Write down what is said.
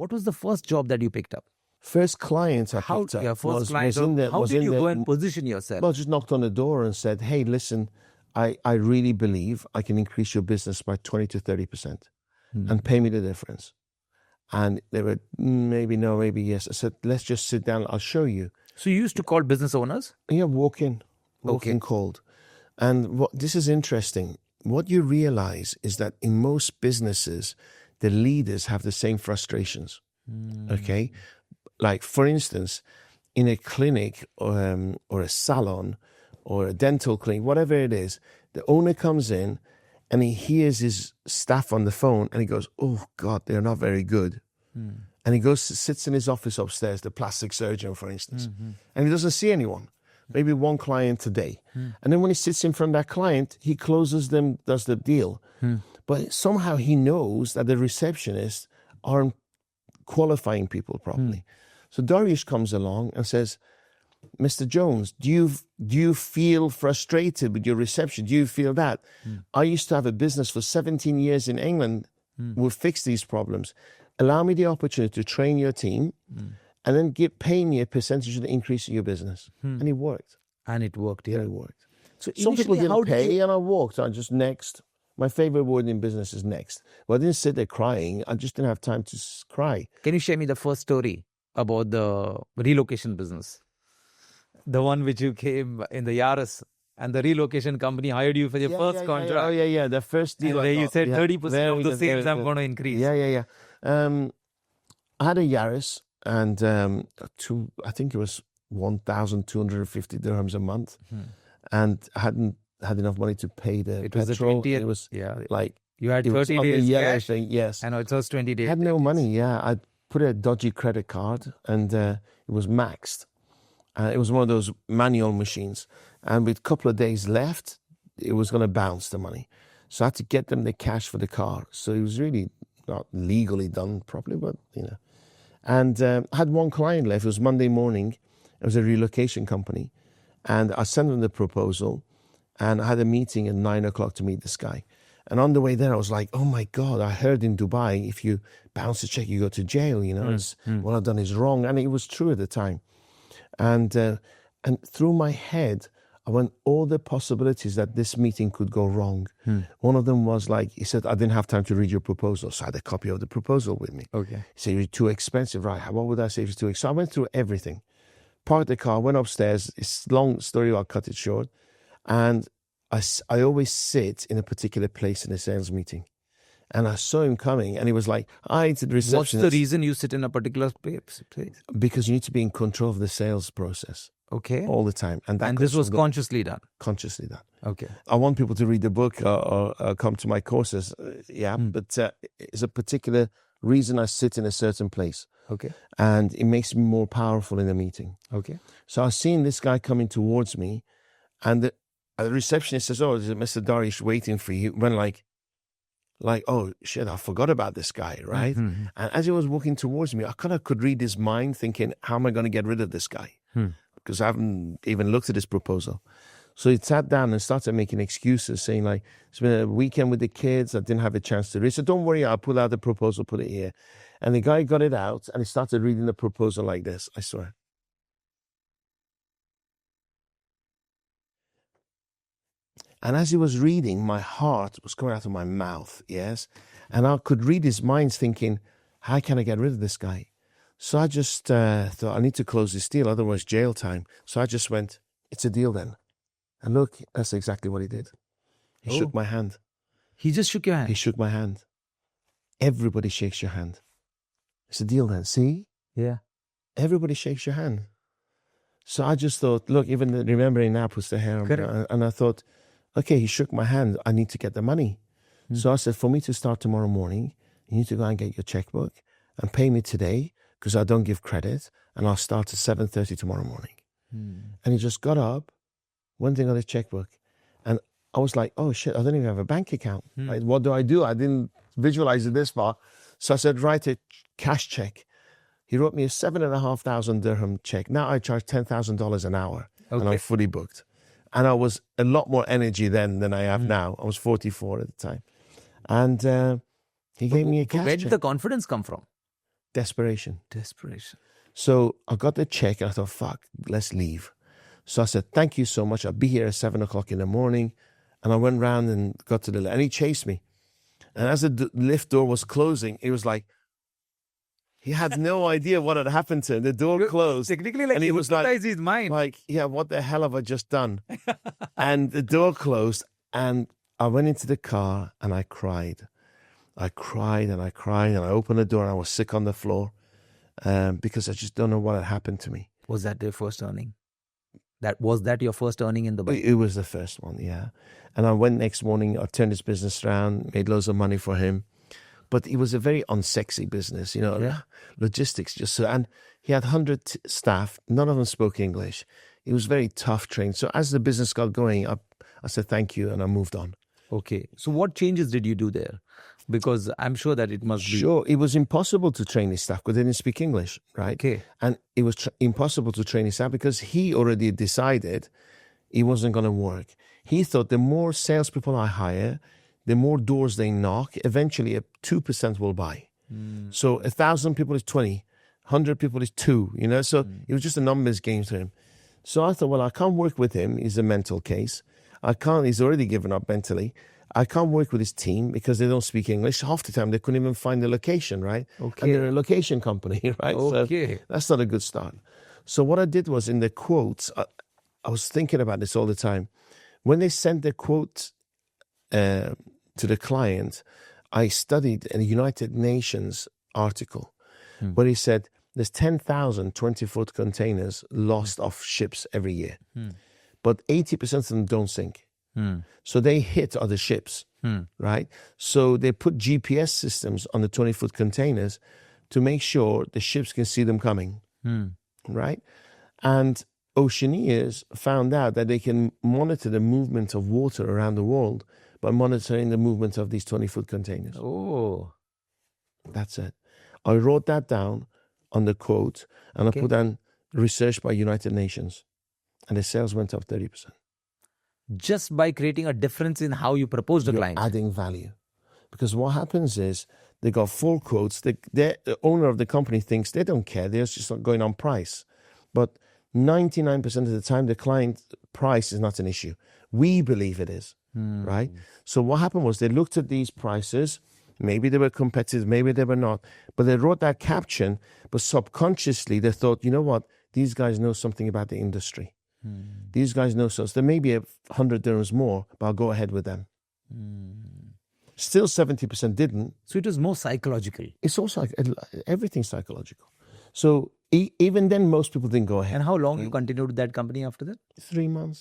what was the first job that you picked up? First client I How picked up yeah, first was client. in the... How was did in you the- go and position yourself? Well, just knocked on the door and said, hey, listen, I really believe I can increase your business by 20 to 30% and pay me the difference. And they were, maybe no, maybe yes. I said, let's just sit down. I'll show you. So you used to call business owners? Yeah, walk in cold. And this is interesting. What you realize is that in most businesses, the leaders have the same frustrations. Okay? Like, for instance, in a clinic or a salon or a dental clinic, whatever it is, the owner comes in and he hears his staff on the phone and he goes, oh, God, they're not very good. And he goes, sits in his office upstairs, the plastic surgeon, for instance, and he doesn't see anyone. Maybe one client a day. And then when he sits in front of that client, he closes them, does the deal. But somehow he knows that the receptionists aren't qualifying people properly. So Darius comes along and says, Mr. Jones, do you feel frustrated with your reception? Do you feel that? I used to have a business for 17 years in England. We'll fix these problems. Allow me the opportunity to train your team and then pay me a percentage of the increase in your business. And it worked. And it worked, yeah. Yeah, it worked. So Some people initially, didn't pay and I walked. I just next. My favorite word in business is next. Well, I didn't sit there crying. I just didn't have time to cry. Can you share me the first story about the relocation business? The one which you came in the Yaris and the relocation company hired you for your first contract. Oh, yeah. The first deal. And where you said 30% of the the sales I'm going to increase. Yeah. I had a Yaris and I think it was 1,250 dirhams a month. And I hadn't had enough money to pay the It was the petrol. 20th. It was like you had 30 days cash. Yes. And it was 20 days. I had no money, yeah. I put a dodgy credit card and it was maxed. It was one of those manual machines. And with a couple of days left, it was going to bounce the money. So I had to get them the cash for the car. So it was really not legally done properly, but, And I had one client left. It was Monday morning. It was a relocation company. And I sent them the proposal. And I had a meeting at 9 o'clock to meet this guy. And on the way there, I was like, oh, my God, I heard in Dubai, if you bounce a check, you go to jail, What I've done is wrong. And it was true at the time. And through my head, I went all the possibilities that this meeting could go wrong. One of them was like, he said, I didn't have time to read your proposal. So I had a copy of the proposal with me. Okay. He said, you're too expensive. Right. What would I say if it's too expensive? So I went through everything. Parked the car, went upstairs. It's a long story, I'll cut it short. And I always sit in a particular place in a sales meeting. And I saw him coming and he was like, hi to the receptionist. What's the reason you sit in a particular place? Because you need to be in control of the sales process. Okay. All the time. And this was consciously done? Consciously done. Okay. I want people to read the book or come to my courses. But it's a particular reason I sit in a certain place. Okay. And it makes me more powerful in a meeting. Okay. So I was seeing this guy coming towards me and the receptionist says, oh, there's Mr. Darish waiting for you. When like, oh, shit, I forgot about this guy, right? And as he was walking towards me, I kind of could read his mind thinking, how am I going to get rid of this guy? Because I haven't even looked at his proposal. So he sat down and started making excuses, saying like, it's been a weekend with the kids. I didn't have a chance to read. He said, don't worry, I'll pull out the proposal, put it here. And the guy got it out and he started reading the proposal like this, I swear. And as he was reading, my heart was coming out of my mouth, yes? And I could read his mind thinking, how can I get rid of this guy? So I just thought, I need to close this deal, otherwise jail time. So I just went, it's a deal then. And look, that's exactly what he did. He shook my hand. He just shook your hand? He shook my hand. Everybody shakes your hand. It's a deal then, see? Yeah. Everybody shakes your hand. So I just thought, look, even remembering now puts the hair on. And I thought, okay, he shook my hand. I need to get the money. So I said, for me to start tomorrow morning, you need to go and get your checkbook and pay me today because I don't give credit. And I'll start at 7:30 tomorrow morning. And he just got up, went and got his checkbook. And I was like, oh, shit, I don't even have a bank account. Like, what do? I didn't visualize it this far. So I said, write a cash check. He wrote me a 7,500 dirham check. Now I charge $10,000 an hour. And I'm fully booked. And I was a lot more energy then than I have now. I was 44 at the time. And he gave me a cash check. Where did the confidence come from? Desperation. Desperation. So I got the check and I thought, fuck, let's leave. So I said, thank you so much. I'll be here at 7 o'clock in the morning. And I went round and got to the lift and he chased me. And as the lift door was closing, it was like, he had no idea what had happened to him. The door closed. Technically, like, and he was like, his mind. like, yeah, what the hell have I just done? And the door closed and I went into the car and I cried. I cried and I cried and I opened the door and I was sick on the floor because I just don't know what had happened to me. Was that your first earning? Was that your first earning in Dubai? It was the first one, yeah. And I went next morning, I turned his business around, made loads of money for him. But it was a very unsexy business, you know, logistics. And he had 100 staff, none of them spoke English. It was very tough trained. So as the business got going, I said thank you and I moved on. Okay. So what changes did you do there? Because I'm sure that it must be... Sure. It was impossible to train his staff because they didn't speak English, right? Okay. And it was impossible to train his staff because he already decided it wasn't going to work. He thought the more salespeople I hire, the more doors they knock, eventually 2% will buy. So 1,000 people is 20, 100 people is 2, you know? So it was just a numbers game to him. So I thought, well, I can't work with him. He's a mental case. He's already given up mentally. I can't work with his team because they don't speak English. Half the time, they couldn't even find the location, right? Okay. And they're a location company, right? Okay. So that's not a good start. So what I did was in the quotes, I was thinking about this all the time. When they sent the quote to the client, I studied a United Nations article where he said there's 10,000 20-foot containers lost off ships every year. But 80% of them don't sink. So they hit other ships, right? So they put GPS systems on the 20-foot containers to make sure the ships can see them coming, right? And oceaneers found out that they can monitor the movement of water around the world by monitoring the movement of these 20-foot containers. Oh. That's it. I wrote that down on the quote and I put down research by United Nations and the sales went up 30%. Just by creating a difference in how you propose to client. Adding value. Because what happens is they got 4 quotes. The owner of the company thinks they don't care. They're just not going on price. But 99% of the time, the client price is not an issue. We believe it is, right? So what happened was they looked at these prices. Maybe they were competitive, maybe they were not. But they wrote that caption, but subconsciously they thought, you know what? These guys know something about the industry. These guys know so. There may be 100 dirhams more, but I'll go ahead with them. Still 70% didn't. So it was more psychological. It's also everything's psychological. So even then, most people didn't go ahead. And how long you continued with that company after that? 3 months.